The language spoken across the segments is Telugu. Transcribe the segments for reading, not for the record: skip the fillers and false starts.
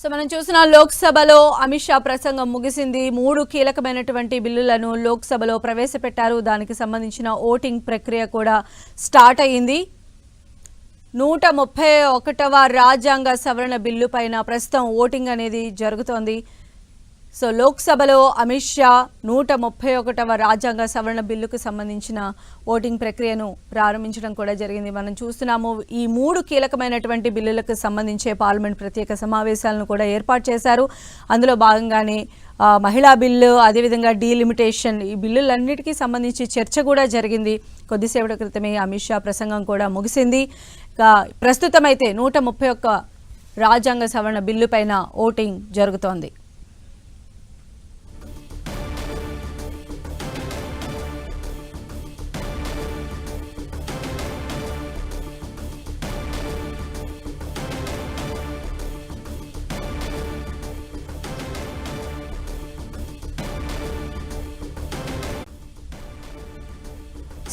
సో మనం చూసిన లోక్సభలో అమిత్ షా ప్రసంగం ముగిసింది. 3 కీలకమైనటువంటి బిల్లులను లోక్సభలో ప్రవేశపెట్టారు. దానికి సంబంధించిన ఓటింగ్ ప్రక్రియ కూడా స్టార్ట్ అయ్యింది. 131వ రాజ్యాంగ సవరణ బిల్లు పైన ప్రస్తుతం ఓటింగ్ అనేది జరుగుతోంది. సో లోక్సభలో అమిత్ షా 131వ రాజ్యాంగ సవరణ బిల్లుకు సంబంధించిన ఓటింగ్ ప్రక్రియను ప్రారంభించడం కూడా జరిగింది. మనం చూస్తున్నాము ఈ 3 కీలకమైనటువంటి బిల్లులకు సంబంధించే పార్లమెంట్ ప్రత్యేక సమావేశాలను కూడా ఏర్పాటు చేశారు. అందులో భాగంగానే మహిళా బిల్లు, అదేవిధంగా డీలిమిటేషన్, ఈ బిల్లులన్నిటికీ సంబంధించి చర్చ కూడా జరిగింది. కొద్దిసేపటి క్రితమే అమిత్ షా ప్రసంగం కూడా ముగిసింది. ప్రస్తుతం అయితే 131 రాజ్యాంగ సవరణ బిల్లు పైన ఓటింగ్ జరుగుతోంది.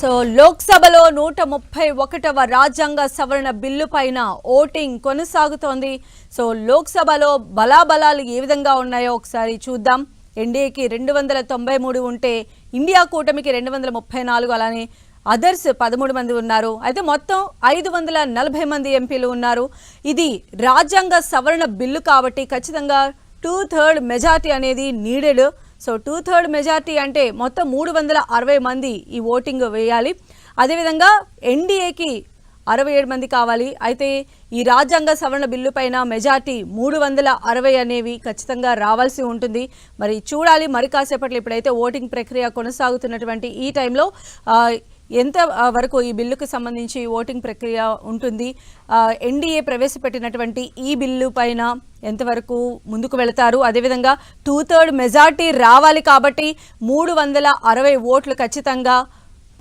సో లోక్సభలో 131వ రాజ్యాంగ సవరణ బిల్లు పైన ఓటింగ్ కొనసాగుతోంది. సో లోక్సభలో బలాబలాలు ఏ విధంగా ఉన్నాయో ఒకసారి చూద్దాం. ఎన్డీఏకి 293 ఉంటే ఇండియా కూటమికి 234, అలానే అదర్స్ 13 మంది ఉన్నారు. అయితే మొత్తం 540 మంది ఎంపీలు ఉన్నారు. ఇది రాజ్యాంగ సవరణ బిల్లు కాబట్టి ఖచ్చితంగా 2/3 మెజార్టీ అనేది నీడెడ్. సో 2/3 మెజార్టీ అంటే మొత్తం 360 మంది ఈ ఓటింగ్ వేయాలి. అదేవిధంగా ఎన్డీఏకి 67 మంది కావాలి. అయితే ఈ రాజ్యాంగ సవరణ బిల్లు పైన మెజార్టీ 360 అనేవి ఖచ్చితంగా రావాల్సి ఉంటుంది. మరి చూడాలి మరి కాసేపట్లో. ఇప్పుడైతే ఓటింగ్ ప్రక్రియ కొనసాగుతున్నటువంటి ఈ టైంలో ఎంత వరకు ఈ బిల్లుకు సంబంధించి ఓటింగ్ ప్రక్రియ ఉంటుంది, ఎన్డీఏ ప్రవేశపెట్టినటువంటి ఈ బిల్లు పైన ఎంతవరకు ముందుకు వెళతారు, అదేవిధంగా 2/3 మెజార్టీ రావాలి కాబట్టి 360 ఓట్లు ఖచ్చితంగా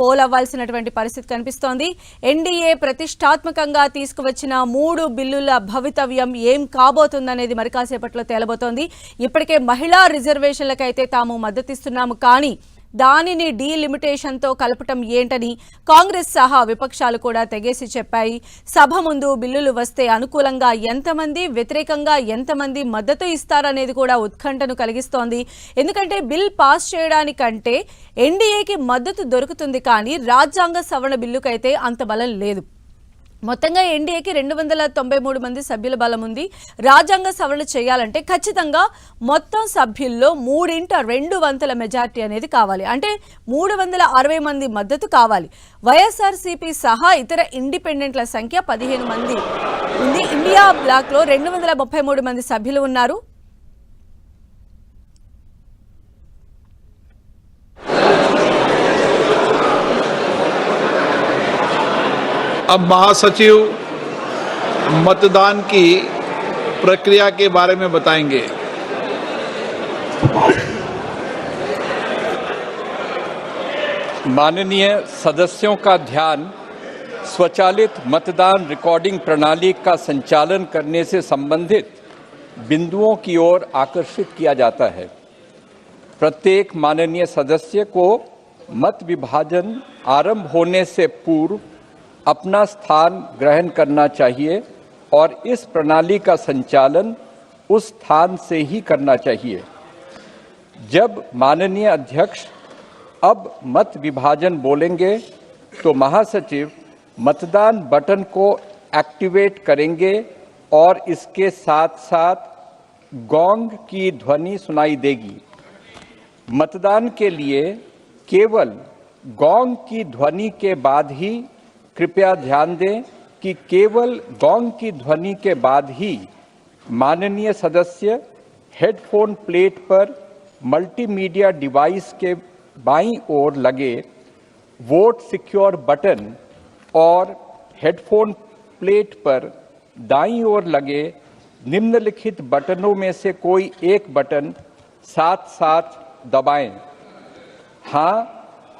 పోల్ అవ్వాల్సినటువంటి పరిస్థితి కనిపిస్తోంది. ఎన్డీఏ ప్రతిష్టాత్మకంగా తీసుకువచ్చిన 3 బిల్లుల భవితవ్యం ఏం కాబోతుందనేది మరి కాసేపట్లో తేలబోతోంది. ఇప్పటికే మహిళా రిజర్వేషన్లకైతే తాము మద్దతిస్తున్నాము, కానీ దానిని డీలిమిటేషన్తో కలపటం ఏంటని కాంగ్రెస్ సహా విపక్షాలు కూడా తెగేసి చెప్పాయి. సభ ముందు బిల్లులు వస్తే అనుకూలంగా ఎంతమంది, వ్యతిరేకంగా ఎంతమంది మద్దతు ఇస్తారనేది కూడా ఉత్కంఠను కలిగిస్తోంది. ఎందుకంటే బిల్ పాస్ చేయడానికంటే ఎన్డీఏకి మద్దతు దొరుకుతుంది, కానీ రాజ్యాంగ సవరణ బిల్లుకైతే అంత బలం లేదు. మొత్తంగా ఎన్డీఏకి 293 మంది సభ్యుల బలం ఉంది. రాజ్యాంగ సవరణ చేయాలంటే ఖచ్చితంగా మొత్తం సభ్యుల్లో 3/2 మెజార్టీ అనేది కావాలి. అంటే 360 మంది మద్దతు కావాలి. వైఎస్ఆర్సీపీ సహా ఇతర ఇండిపెండెంట్ల సంఖ్య 15 మంది ఉంది. ఇండియా బ్లాక్లో 233 మంది సభ్యులు ఉన్నారు. अब महासचिव मतदान की प्रक्रिया के बारे में बताएंगे। माननीय सदस्यों का ध्यान स्वचालित मतदान रिकॉर्डिंग प्रणाली का संचालन करने से संबंधित बिंदुओं की ओर आकर्षित किया जाता है। प्रत्येक माननीय सदस्य को मत विभाजन आरंभ होने से पूर्व अपना स्थान ग्रहण करना चाहिए और इस प्रणाली का संचालन उस स्थान से ही करना चाहिए। जब माननीय अध्यक्ष अब मत विभाजन बोलेंगे तो महासचिव मतदान बटन को एक्टिवेट करेंगे और इसके साथ साथ गोंग की ध्वनि सुनाई देगी। मतदान के लिए केवल गोंग की ध्वनि के बाद ही, कृपया ध्यान दें कि केवल गोंग की ध्वनि के बाद ही माननीय सदस्य हेडफोन प्लेट पर मल्टीमीडिया डिवाइस के बाईं ओर लगे वोट सिक्योर बटन और हेडफोन प्लेट पर दाईं ओर लगे निम्नलिखित बटनों में से कोई एक बटन साथ साथ दबाएं। हाँ,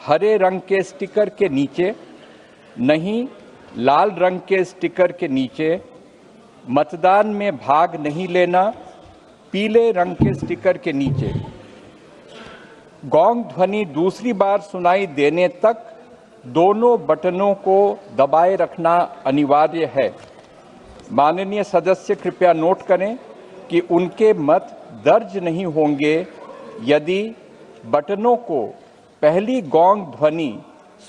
हरे रंग के स्टिकर के नीचे, नहीं लाल रंग के स्टिकर के नीचे। मतदान में भाग नहीं लेना, पीले रंग के स्टिकर के नीचे। गोंग ध्वनि दूसरी बार सुनाई देने तक दोनों बटनों को दबाए रखना अनिवार्य है। माननीय सदस्य कृपया नोट करें कि उनके मत दर्ज नहीं होंगे यदि बटनों को पहली गोंग ध्वनि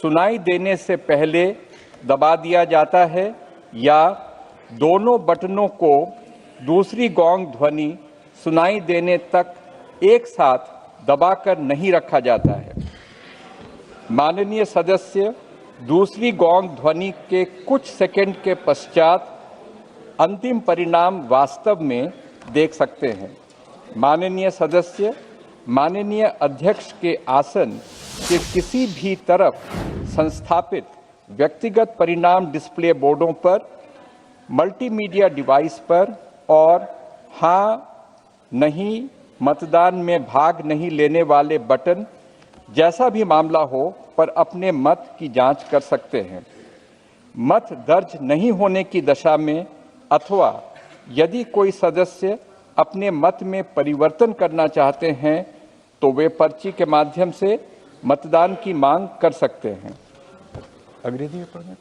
सुनाई देने से पहले दबा दिया जाता है या दोनों बटनों को दूसरी गोंग ध्वनि सुनाई देने तक एक साथ दबाकर नहीं रखा जाता है। माननीय सदस्य दूसरी गोंग ध्वनि के कुछ सेकंड के पश्चात अंतिम परिणाम वास्तव में देख सकते हैं। माननीय सदस्य माननीय अध्यक्ष के आसन के किसी भी तरफ संस्थापित व्यक्तिगत परिणाम डिस्प्ले बोर्डों पर, मल्टीमीडिया डिवाइस पर और हाँ नहीं मतदान में भाग नहीं लेने वाले बटन जैसा भी मामला हो पर अपने मत की जांच कर सकते हैं। मत दर्ज नहीं होने की दशा में अथवा यदि कोई सदस्य अपने मत में परिवर्तन करना चाहते हैं तो वे पर्ची के माध्यम से मतदान की मांग कर सकते हैं। अंग्रेजी में पढ़ना।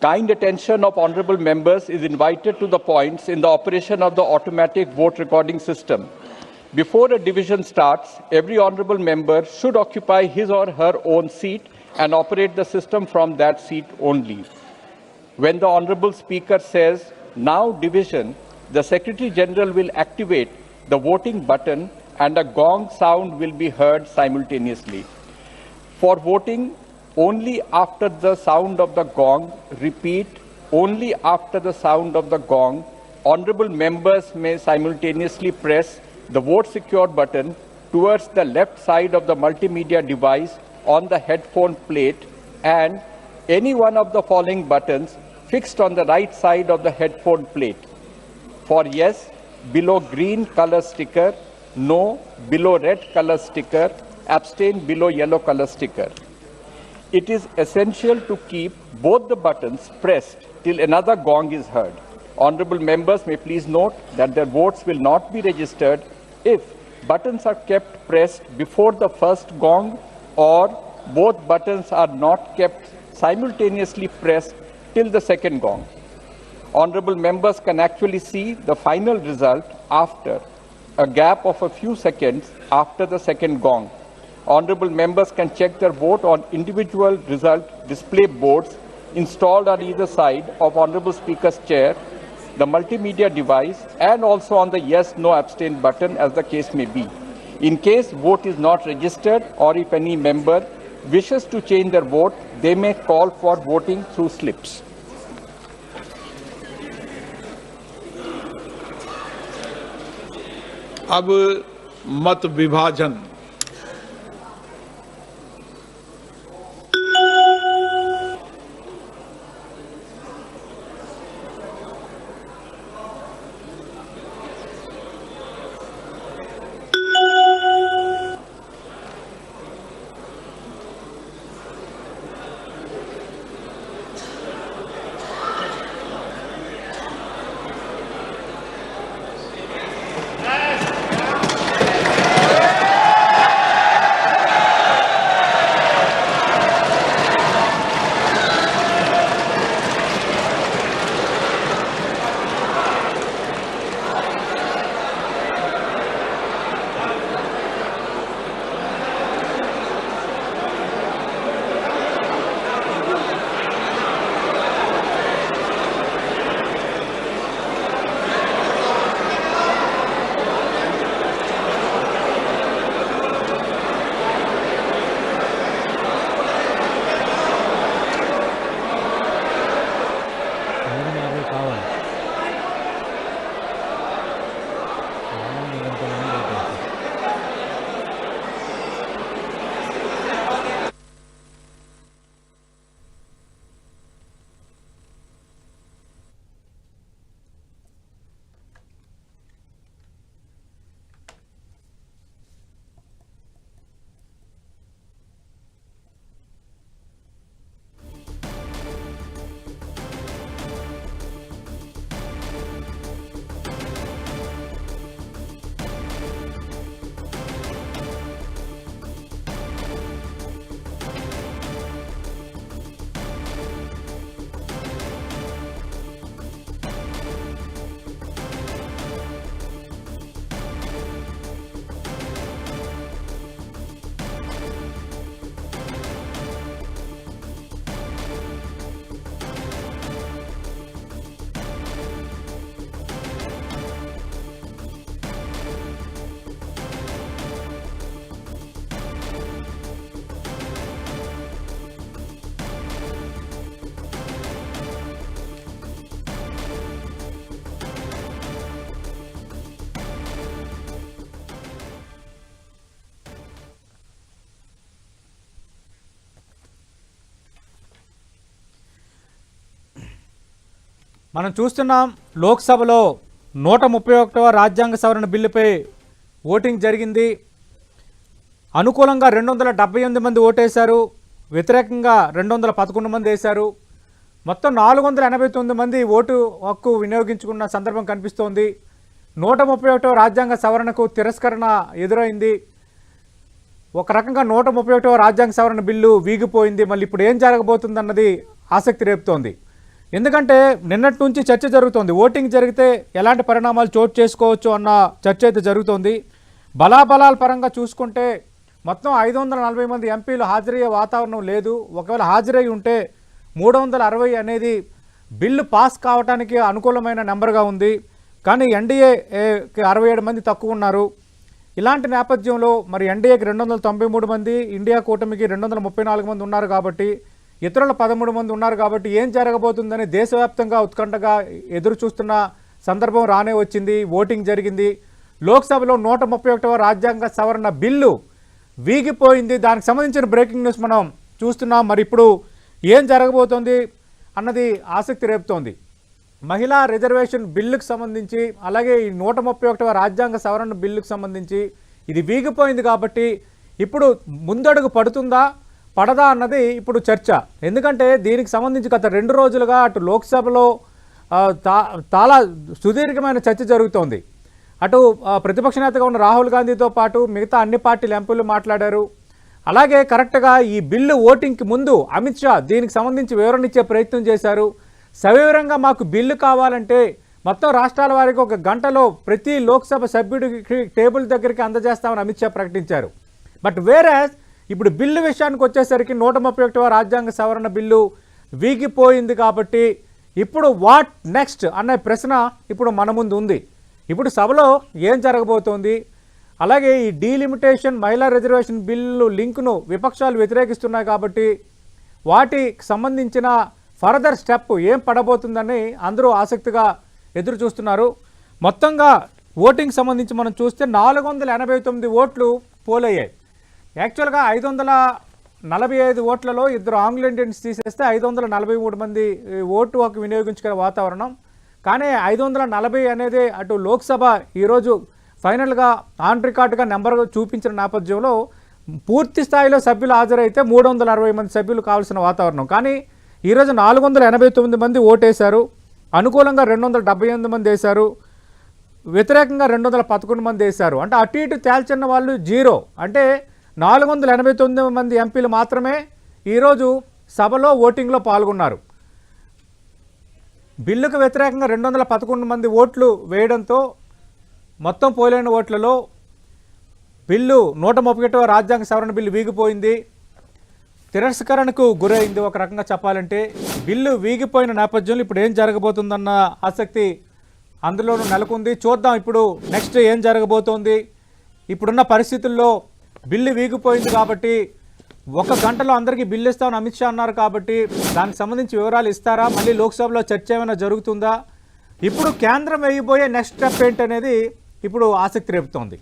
Kind attention of honorable members is invited to the points in the operation of the automatic vote recording system. Before a division starts, every honorable member should occupy his or her own seat and operate the system from that seat only. When the honorable speaker says, "Now division," the Secretary General will activate the voting button and a gong sound will be heard simultaneously. For voting, only after the sound of the gong, repeat, only after the sound of the gong, honorable members may simultaneously press the vote secure button towards the left side of the multimedia device on the headphone plate and any one of the following buttons fixed on the right side of the headphone plate. For yes, below green color sticker, no, below red color sticker, abstain below yellow color sticker. It is essential to keep both the buttons pressed till another gong is heard. Honorable members may please note that their votes will not be registered if buttons are kept pressed before the first gong or both buttons are not kept simultaneously pressed till the second gong. Honorable members can actually see the final result after a gap of a few seconds after the second gong. Honorable members can check their vote on individual result display boards installed on either side of Honorable Speaker's chair, the multimedia device, and also on the yes, no, abstain button as the case may be. In case vote is not registered or if any member wishes to change their vote, they may call for voting through slips. अब मत विभाजन। మనం చూస్తున్నాం లోక్సభలో 131వ రాజ్యాంగ సవరణ బిల్లుపై ఓటింగ్ జరిగింది. అనుకూలంగా 278 మంది ఓటేశారు, వ్యతిరేకంగా 211 మంది వేశారు. మొత్తం 489 మంది ఓటు హక్కు వినియోగించుకున్న సందర్భం కనిపిస్తోంది. 131వ రాజ్యాంగ సవరణకు తిరస్కరణ ఎదురైంది. ఒక రకంగా 131వ రాజ్యాంగ సవరణ బిల్లు వీగిపోయింది. మళ్ళీ ఇప్పుడు ఏం జరగబోతుందన్నది ఆసక్తి రేపుతోంది. ఎందుకంటే నిన్నటి నుంచి చర్చ జరుగుతోంది. ఓటింగ్ జరిగితే ఎలాంటి పరిణామాలు చోటు చేసుకోవచ్చు అన్న చర్చ అయితే జరుగుతోంది. బలాబలాల పరంగా చూసుకుంటే మొత్తం 540 మంది ఎంపీలు హాజరయ్యే వాతావరణం లేదు. ఒకవేళ హాజరై ఉంటే 360 అనేది బిల్లు పాస్ కావడానికి అనుకూలమైన నెంబర్గా ఉంది. కానీ ఎన్డీఏకి 67 మంది తక్కువ ఉన్నారు. ఇలాంటి నేపథ్యంలో మరి ఎన్డీఏకి 293 మంది, ఇండియా కూటమికి 234 మంది ఉన్నారు కాబట్టి, ఇతరుల 13 మంది ఉన్నారు కాబట్టి ఏం జరగబోతుందని దేశవ్యాప్తంగా ఉత్కంఠగా ఎదురు చూస్తున్న సందర్భం రానే వచ్చింది. ఓటింగ్ జరిగింది. లోక్సభలో 131వ రాజ్యాంగ సవరణ బిల్లు వీగిపోయింది. దానికి సంబంధించిన బ్రేకింగ్ న్యూస్ మనం చూస్తున్నాం. మరి ఇప్పుడు ఏం జరగబోతోంది అన్నది ఆసక్తి రేపుతోంది. మహిళా రిజర్వేషన్ బిల్లుకు సంబంధించి, అలాగే ఈ 131వ రాజ్యాంగ సవరణ బిల్లుకు సంబంధించి ఇది వీగిపోయింది కాబట్టి ఇప్పుడు ముందడుగు పడుతుందా పడదా అన్నది ఇప్పుడు చర్చ. ఎందుకంటే దీనికి సంబంధించి గత 2 రోజులుగా అటు లోక్సభలో చాలా సుదీర్ఘమైన చర్చ జరుగుతోంది. అటు ప్రతిపక్ష నేతగా ఉన్న రాహుల్ గాంధీతో పాటు మిగతా అన్ని పార్టీల ఎంపీలు మాట్లాడారు. అలాగే కరెక్ట్గా ఈ బిల్లు ఓటింగ్కి ముందు అమిత్ షా దీనికి సంబంధించి వివరణ ఇచ్చే ప్రయత్నం చేశారు. సవివరంగా మాకు బిల్లు కావాలంటే మొత్తం రాష్ట్రాల వారికి 1 గంటలో ప్రతి లోక్సభ సభ్యుడికి టేబుల్ దగ్గరికి అందజేస్తామని అమిత్ షా ప్రకటించారు. బట్ వేరేస్ ఇప్పుడు బిల్లు విషయానికి వచ్చేసరికి 131వ రాజ్యాంగ సవరణ బిల్లు వీగిపోయింది కాబట్టి ఇప్పుడు వాట్ నెక్స్ట్ అనే ప్రశ్న ఇప్పుడు మన ముందు ఉంది. ఇప్పుడు సభలో ఏం జరగబోతోంది, అలాగే ఈ డీలిమిటేషన్ మహిళా రిజర్వేషన్ బిల్లు లింకును విపక్షాలు వ్యతిరేకిస్తున్నాయి కాబట్టి వాటికి సంబంధించిన ఫర్దర్ స్టెప్ ఏం పడబోతుందని అందరూ ఆసక్తిగా ఎదురు చూస్తున్నారు. మొత్తంగా ఓటింగ్ సంబంధించి మనం చూస్తే 489 ఓట్లు పోలయ్యాయి. యాక్చువల్గా 545 ఓట్లలో 2 ఆంగ్లో ఇండియన్స్ తీసేస్తే 543 మంది ఓటు హక్కు వినియోగించుకునే వాతావరణం. కానీ 540 అనేది అటు లోక్సభ ఈరోజు ఫైనల్గా ఆన్ రికార్డుగా నెంబర్ చూపించిన నేపథ్యంలో పూర్తి స్థాయిలో సభ్యులు హాజరైతే 360 మంది సభ్యులు కావాల్సిన వాతావరణం. కానీ ఈరోజు 489 మంది ఓటేశారు. అనుకూలంగా 278 మంది వేశారు, వ్యతిరేకంగా 211 మంది వేశారు. అంటే అటు ఇటు తేల్చిన వాళ్ళు 0. అంటే 489 మంది ఎంపీలు మాత్రమే ఈరోజు సభలో ఓటింగ్లో పాల్గొన్నారు. బిల్లుకు వ్యతిరేకంగా 211 మంది ఓట్లు వేయడంతో మొత్తం పోలైన ఓట్లలో బిల్లు 131వ రాజ్యాంగ సవరణ బిల్లు వీగిపోయింది, తిరస్కరణకు గురైంది. ఒక రకంగా చెప్పాలంటే బిల్లు వీగిపోయిన నేపథ్యంలో ఇప్పుడు ఏం జరగబోతుందన్న ఆసక్తి అందులోనూ నెలకొంది. చూద్దాం ఇప్పుడు నెక్స్ట్ ఏం జరగబోతోంది. ఇప్పుడున్న పరిస్థితుల్లో బిల్లు వీగిపోయింది కాబట్టి 1 గంటలో అందరికీ బిల్లు ఇస్తామని అమిత్ షా అన్నారు కాబట్టి దానికి సంబంధించి వివరాలు ఇస్తారా, మళ్ళీ లోక్సభలో చర్చ ఏమైనా జరుగుతుందా, ఇప్పుడు కేంద్రం వేయబోయే నెక్స్ట్ స్టెప్ ఏంటనేది ఇప్పుడు ఆసక్తి రేపుతోంది.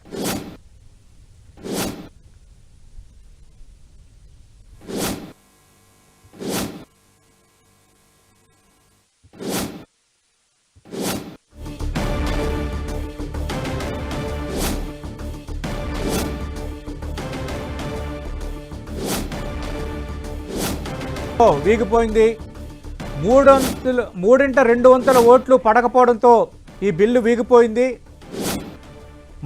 వీగిపోయింది. 3/2 ఓట్లు పడకపోవడంతో ఈ బిల్లు వీగిపోయింది.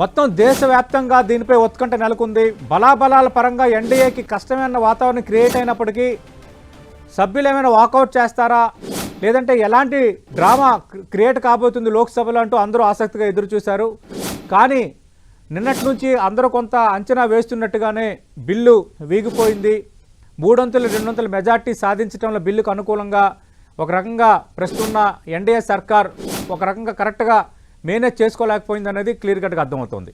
మొత్తం దేశవ్యాప్తంగా దీనిపై ఉత్కంఠ నెలకొంది. బలాబలాల పరంగా ఎన్డీఏకి కష్టమైన వాతావరణం క్రియేట్ అయినప్పటికీ సభ్యులు ఏమైనా వాకౌట్ చేస్తారా, లేదంటే ఎలాంటి డ్రామా క్రియేట్ కాబోతుంది లోక్సభలో అంటూ అందరూ ఆసక్తిగా ఎదురు చూశారు. కానీ నిన్నటి నుంచి అందరూ కొంత అంచనా వేస్తున్నట్టుగానే బిల్లు వీగిపోయింది. 300-200 మెజార్టీ సాధించడంలో బిల్లుకు అనుకూలంగా ఒక రకంగా ప్రస్తున్న ఎన్డీఏ సర్కార్ ఒక రకంగా కరెక్ట్గా మేనేజ్ చేసుకోలేకపోయింది అనేది క్లియర్ కట్గా అర్థమవుతోంది.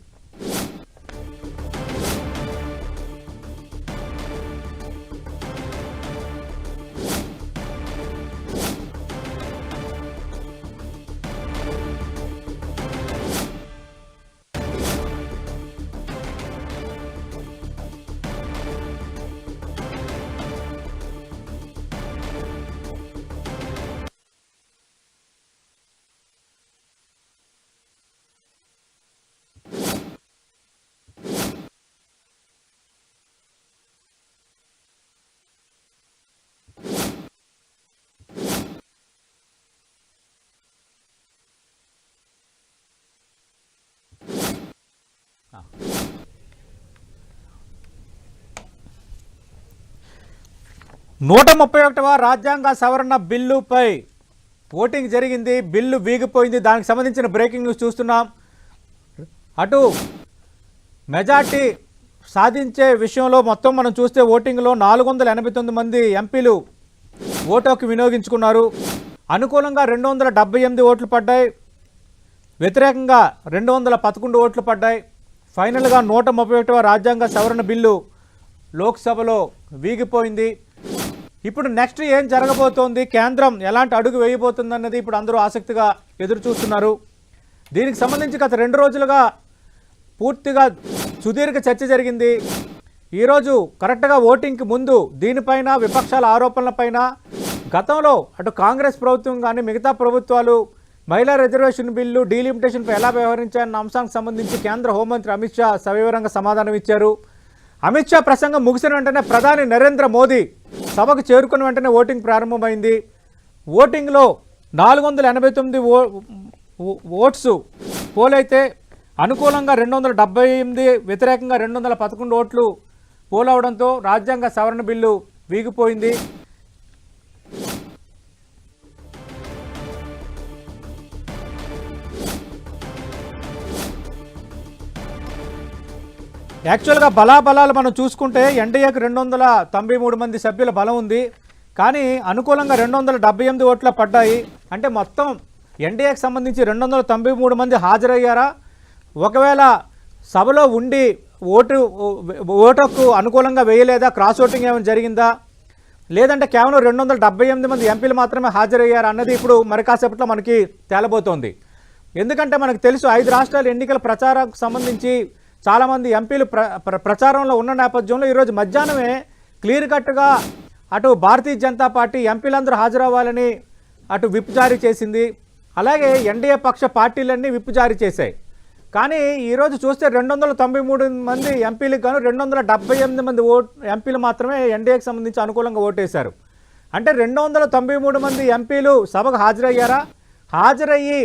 131వ రాజ్యాంగ సవరణ బిల్లుపై ఓటింగ్ జరిగింది. బిల్లు వీగిపోయింది. దానికి సంబంధించిన బ్రేకింగ్ న్యూస్ చూస్తున్నాం. అటు మెజార్టీ సాధించే విషయంలో మొత్తం మనం చూస్తే ఓటింగ్లో 489 మంది ఎంపీలు ఓటు హక్కు వినియోగించుకున్నారు. అనుకూలంగా 278 ఓట్లు పడ్డాయి. వ్యతిరేకంగా 211 ఓట్లు పడ్డాయి. ఫైనల్గా 131వ రాజ్యాంగ సవరణ బిల్లు లోక్సభలో వీగిపోయింది. ఇప్పుడు నెక్స్ట్ ఏం జరగబోతోంది, కేంద్రం ఎలాంటి అడుగు వేయబోతుంది అన్నది ఇప్పుడు అందరూ ఆసక్తిగా ఎదురు చూస్తున్నారు. దీనికి సంబంధించి గత 2 రోజులుగా పూర్తిగా సుదీర్ఘ చర్చ జరిగింది. ఈరోజు కరెక్ట్గా ఓటింగ్కి ముందు దీనిపైన విపక్షాల ఆరోపణలపైన గతంలో అటు కాంగ్రెస్ ప్రభుత్వం కానీ మిగతా ప్రభుత్వాలు మహిళా రిజర్వేషన్ బిల్లు డీలిమిటేషన్పై ఎలా వ్యవహరించాయన్న అంశానికి సంబంధించి కేంద్ర హోంమంత్రి అమిత్ షా సవివరంగా సమాధానం ఇచ్చారు. అమిత్ షా ప్రసంగం ముగిసిన వెంటనే ప్రధాని నరేంద్ర మోదీ సభకు చేరుకున్న వెంటనే ఓటింగ్ ప్రారంభమైంది. ఓటింగ్లో 489 ఓట్స్ పోలైతే అనుకూలంగా 278, వ్యతిరేకంగా 211 ఓట్లు పోలవడంతో రాజ్యాంగ సవరణ బిల్లు వీగిపోయింది. యాక్చువల్గా బలాబలాలు మనం చూసుకుంటే ఎన్డీఏకి 293 మంది సభ్యుల బలం ఉంది. కానీ అనుకూలంగా 278 ఓట్ల పడ్డాయి. అంటే మొత్తం ఎన్డీఏకి సంబంధించి 293 మంది హాజరయ్యారా? ఒకవేళ సభలో ఉండి ఓటుకు అనుకూలంగా వేయలేదా, క్రాస్ ఓటింగ్ ఏమైనా జరిగిందా, లేదంటే కేవలం 278 మంది ఎంపీలు మాత్రమే హాజరయ్యారా అన్నది ఇప్పుడు మరి కాసేపట్లో మనకి తేలబోతోంది. ఎందుకంటే మనకు తెలుసు 5 రాష్ట్రాల ఎన్నికల ప్రచారానికి సంబంధించి చాలామంది ఎంపీలు ప్రచారంలో ఉన్న నేపథ్యంలో ఈరోజు మధ్యాహ్నమే క్లియర్ కట్గా అటు భారతీయ జనతా పార్టీ ఎంపీలందరూ హాజరవ్వాలని అటు విప్ జారీ చేసింది. అలాగే ఎన్డీఏ పక్ష పార్టీలన్నీ విప్ జారీ చేశాయి. కానీ ఈరోజు చూస్తే 293 మంది ఎంపీలకు గాను 278 మంది ఎంపీలు మాత్రమే ఎన్డీఏకి సంబంధించి అనుకూలంగా ఓటేశారు. అంటే 293 మంది ఎంపీలు సభకు హాజరయ్యారా? హాజరయ్యి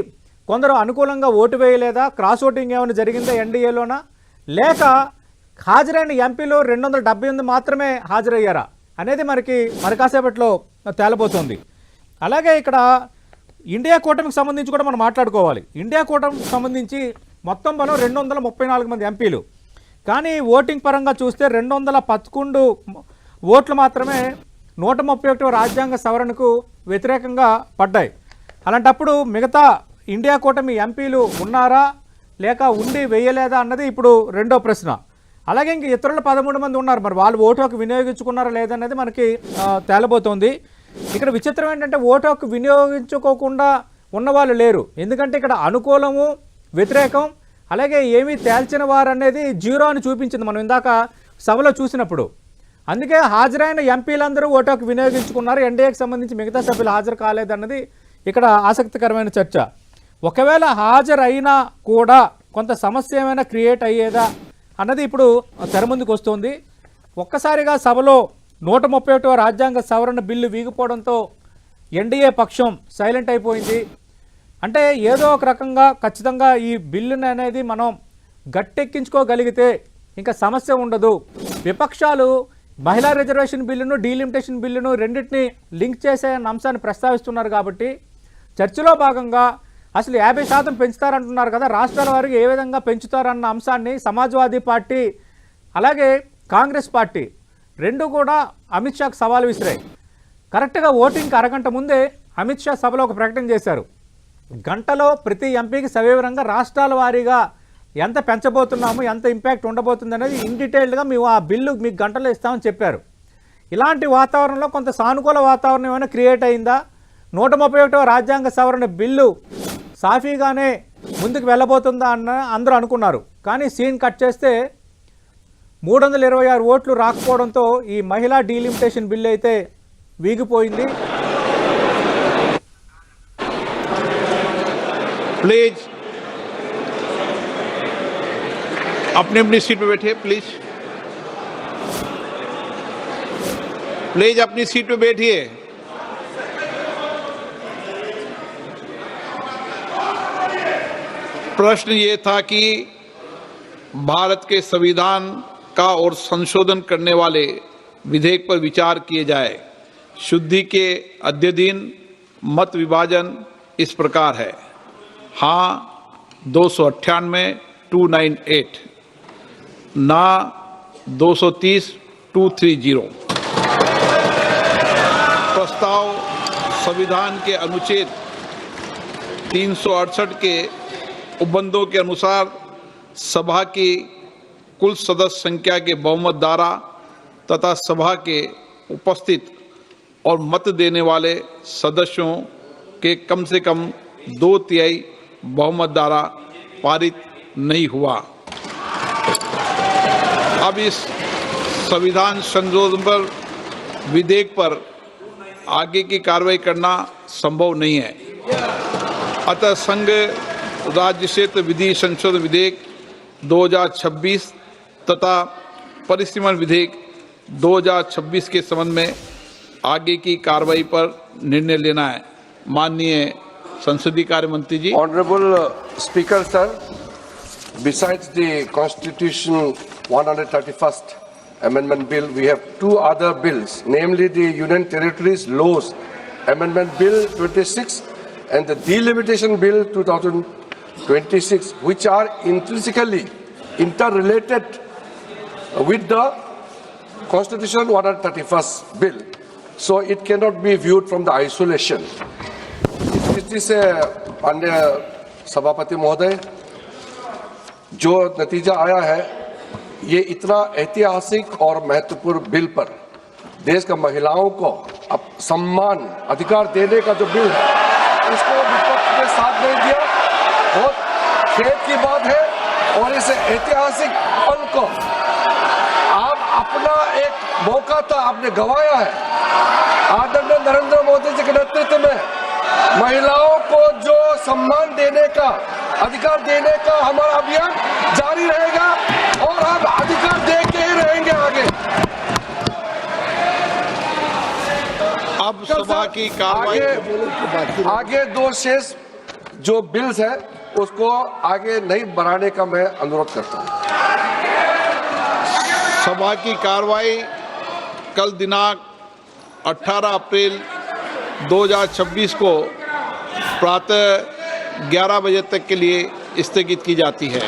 కొందరు అనుకూలంగా ఓటు వేయలేదా, క్రాస్ ఓటింగ్ ఏమైనా జరిగిందా ఎన్డీఏలోనా, లేక హాజరైన ఎంపీలు 278 మాత్రమే హాజరయ్యారా అనేది మనకి మరి కాసేపట్లో తేలబోతోంది. అలాగే ఇక్కడ ఇండియా కూటమికి సంబంధించి కూడా మనం మాట్లాడుకోవాలి. ఇండియా కూటమికి సంబంధించి మొత్తం బలం 234 మంది ఎంపీలు. కానీ ఓటింగ్ పరంగా చూస్తే 211 ఓట్లు మాత్రమే 131వ రాజ్యాంగ సవరణకు వ్యతిరేకంగా పడ్డాయి. అలాంటప్పుడు మిగతా ఇండియా కూటమి ఎంపీలు ఉన్నారా లేక ఉండి వేయలేదా అన్నది ఇప్పుడు రెండో ప్రశ్న. అలాగే ఇంక ఇతరులు 13 మంది ఉన్నారు. మరి వాళ్ళు ఓటు హక్కు వినియోగించుకున్నారా లేదనేది మనకి తేలబోతోంది. ఇక్కడ విచిత్రం ఏంటంటే ఓటు హక్కు వినియోగించుకోకుండా ఉన్నవాళ్ళు లేరు. ఎందుకంటే ఇక్కడ అనుకూలము, వ్యతిరేకం, అలాగే ఏమీ తేల్చిన వారు అనేది 0 అని చూపించింది మనం ఇందాక సభలో చూసినప్పుడు. అందుకే హాజరైన ఎంపీలందరూ ఓటు హక్కు వినియోగించుకున్నారు. ఎన్డీఏకి సంబంధించి మిగతా సభ్యులు హాజరు కాలేదన్నది ఇక్కడ ఆసక్తికరమైన చర్చ. ఒకవేళ హాజరైనా కూడా కొంత సమస్య ఏమైనా క్రియేట్ అయ్యేదా అన్నది ఇప్పుడు తెర ముందుకు వస్తుంది. ఒక్కసారిగా సభలో 131వ రాజ్యాంగ సవరణ బిల్లు వీగిపోవడంతో ఎన్డీఏ పక్షం సైలెంట్ అయిపోయింది. అంటే ఏదో ఒక రకంగా ఖచ్చితంగా ఈ బిల్లుని అనేది మనం గట్టెక్కించుకోగలిగితే ఇంకా సమస్య ఉండదు. విపక్షాలు మహిళా రిజర్వేషన్ బిల్లును, డీలిమిటేషన్ బిల్లును రెండింటిని లింక్ చేసే అంశాన్ని ప్రస్తావిస్తున్నారు. కాబట్టి చర్చలో భాగంగా అసలు 50% పెంచుతారంటున్నారు కదా, రాష్ట్రాల వారికి ఏ విధంగా పెంచుతారన్న అంశాన్ని సమాజ్వాదీ పార్టీ అలాగే కాంగ్రెస్ పార్టీ రెండు కూడా అమిత్ షాకు సవాల్ విసిరాయి. కరెక్ట్గా ఓటింగ్కి అరగంట ముందే అమిత్ షా సభలో ఒక ప్రకటన చేశారు. గంటలో ప్రతి ఎంపీకి సవివరంగా రాష్ట్రాల వారీగా ఎంత పెంచబోతున్నాము, ఎంత ఇంపాక్ట్ ఉండబోతుంది అనేది ఇన్ డీటెయిల్డ్గా మేము ఆ బిల్లు మీకు గంటలో ఇస్తామని చెప్పారు. ఇలాంటి వాతావరణంలో కొంత సానుకూల వాతావరణం ఏమైనా క్రియేట్ అయిందా? 131వ రాజ్యాంగ సవరణ బిల్లు సాఫీగానే ముందుకు వెళ్ళబోతుందా అన్న అందరూ అనుకున్నారు. కానీ సీన్ కట్ చేస్తే 326 ఓట్లు రాకపోవడంతో ఈ మహిళా డీలిమిటేషన్ బిల్లు అయితే వీగిపోయింది. प्लीज अपनी अपनी सीट पे बैठिए। प्लीज प्लीज अपनी सीट पे बैठिए। प्रश्न ये था कि भारत के संविधान का और संशोधन करने वाले विधेयक पर विचार किए जाए। शुद्धि के अद्यतन मत विभाजन इस प्रकार है। हाँ 298 298, ना 230 230। प्रस्ताव संविधान के अनुच्छेद 368 के उपबंधों के अनुसार सभा की कुल सदस्य संख्या के बहुमत द्वारा तथा सभा के उपस्थित और मत देने वाले सदस्यों के कम से कम 2/3 बहुमत द्वारा पारित नहीं हुआ। अब इस संविधान संशोधन पर विधेयक पर आगे की कार्रवाई करना संभव नहीं है। अतः संघ राज्य क्षेत्र विधि संशोधन विधेयक 2026 तथा परिसीमन विधेयक 2026 के संबंध में आगे की कार्रवाई पर निर्णय लेना है। माननीय संसदीय कार्य मंत्री जी। Honorable Speaker, sir, besides the Constitution 131st Amendment Bill, we have two other bills, namely the Union Territories Laws Amendment Bill 26 and the Delimitation Bill 2026, which are intrinsically interrelated with the Constitution 131st Bill. So it cannot be viewed from the isolation. स्थिति से माननीय सभापति महोदय, जो नतीजा आया है, ये इतना ऐतिहासिक और महत्वपूर्ण बिल पर देश का महिलाओं को अब सम्मान अधिकार देने का जो बिल है, उसको विपक्ष ने साथ नहीं दिया। बहुत खेद की बात है और इस ऐतिहासिक पल को आप अपना एक मौका था, आपने गंवाया है। आदरणीय नरेंद्र मोदी जी के नेतृत्व में महिलाओं को जो सम्मान देने का, अधिकार देने का हमारा अभियान जारी रहेगा और हम अधिकार दे के ही रहेंगे आगे। अब सभा की कार्रवाई आगे दो शेष जो बिल्स है उसको आगे नहीं बढ़ाने का मैं अनुरोध करता हूं। सभा की कार्रवाई कल दिनांक 18 अप्रैल 2026 को प्रातः 11 बजे तक के लिए स्थगित की जाती है।